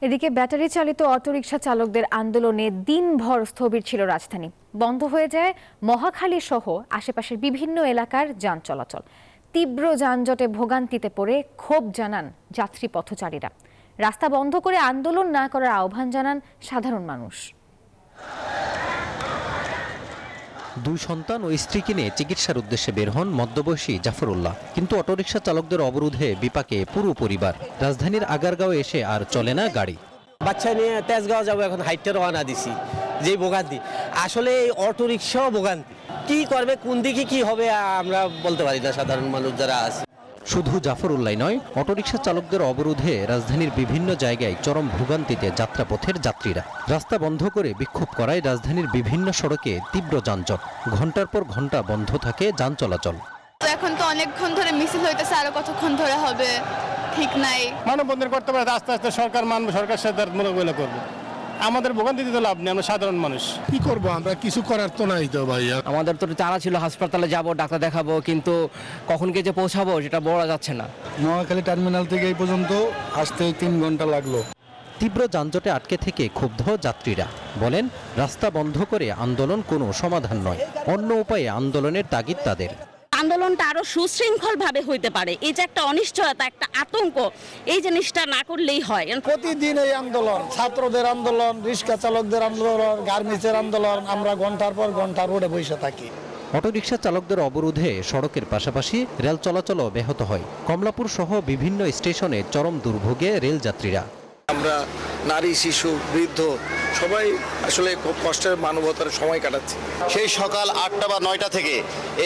এদিকে ব্যাটারি চালিত অটোরিকশা চালকদের আন্দোলনে দিনভর স্থবির ছিল রাজধানী। বন্ধ হয়ে যায় মহাখালী সহ আশেপাশের বিভিন্ন এলাকার যান চলাচল। তীব্র যানজটে ভোগান্তিতে পড়ে ক্ষোভ জানান যাত্রী পথচারীরা। রাস্তা বন্ধ করে আন্দোলন না করার আহ্বান জানান সাধারণ মানুষ। দুই সন্তান ও স্ত্রীকে নিয়ে চিকিৎসার উদ্দেশ্যে বের হন মধ্যবয়সী জাফরুল্লাহ। কিন্তু অটোরিকশা চালকদের অবরোধে বিপাকে পুরো পরিবার। রাজধানীর আগারগাঁও এসে আর চলে না গাড়ি। বাচ্চা নিয়ে তেজগাঁও যাবো, এখন হাইটে রওনা দিছি। যে ভোগান্তি, আসলে এই অটোরিকশাও ভোগান্তি। কি করবে, কোন দিকে কি হবে আমরা বলতে পারি না সাধারণ মানুষ যারা আছে। শুধু জাফরুল্লাহ নয়, অটোরিকশা চালকদের অবরোধে রাজধানীর বিভিন্ন জায়গায় চরম ভোগান্তিতে যাত্রাপথের যাত্রীরা। রাস্তা বন্ধ করে বিক্ষোভ করায় রাজধানীর বিভিন্ন সড়কে তীব্র যানজট। ঘন্টার পর ঘন্টা বন্ধ থাকে যান চলাচল। এখন তো অনেকক্ষণ ধরে মিছিল হইতেছে, আরো কতক্ষণ ধরে হবে ঠিক নাই। মানববন্ধন করতে পারে, আস্তে আস্তে সরকার মানবে, সরকার সাথে মোকাবিলা করবে। আমাদের ভোগান্তিতে তো লাভ নেই, আমরা সাধারণ মানুষ। কি করবো আমরা, কিছু করার তো নাই তো ভাইয়া। আমাদের তো চারা ছিল হাসপাতালে যাব, ডাক্তার দেখাবো, কিন্তু কখন গিয়ে যে পৌঁছাবো সেটা বলা যাচ্ছে না। নোয়াখালী টার্মিনাল থেকে এই পর্যন্ত আসতে 3 ঘন্টা লাগলো। তীব্র যানজটে আটকে থেকে ক্ষুব্ধ যাত্রীরা বলেন, রাস্তা বন্ধ করে আন্দোলন কোনো সমাধান নয়, অন্য উপায়ে আন্দোলনের তাগিদ তাদের। আন্দোলনটা আরো সুশৃঙ্খল ভাবে হইতে পারে। এই যে একটা অনিশ্চয়তা, একটা আতঙ্ক, এই জিনিসটা না করলেই হয়। প্রতিদিন এই আন্দোলন, ছাত্রদের আন্দোলন, রিক্সা চালকদের আন্দোলন, গার্মেন্টসের আন্দোলন, আমরা ঘন্টার পর ঘন্টা রোডে বসে থাকি। অটোরিকশা চালকদের অবরোধে সড়কের পাশাপাশি রেল চলাচলও ব্যাহত হয়। কমলাপুর সহ বিভিন্ন স্টেশনে চরম দুর্ভোগে রেল যাত্রীরা। আমরা নারী, শিশু, বৃদ্ধ সবাই আসলে খুব কষ্টের মানবতার সময় কাটাচ্ছি। সেই সকাল 8টা বা 9টা থেকে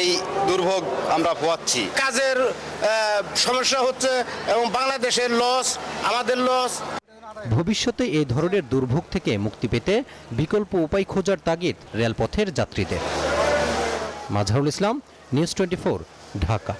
এই দুর্ভোগ আমরা পোয়াচ্ছি। কাজের সমস্যা হচ্ছে এবং বাংলাদেশের লস, আমাদের লস। ভবিষ্যতে এই ধরনের দুর্ভোগ থেকে মুক্তি পেতে বিকল্প উপায় খোঁজার তাগিদ রেলপথের যাত্রীদের। মাজহারুল ইসলাম, নিউজ 24, ঢাকা।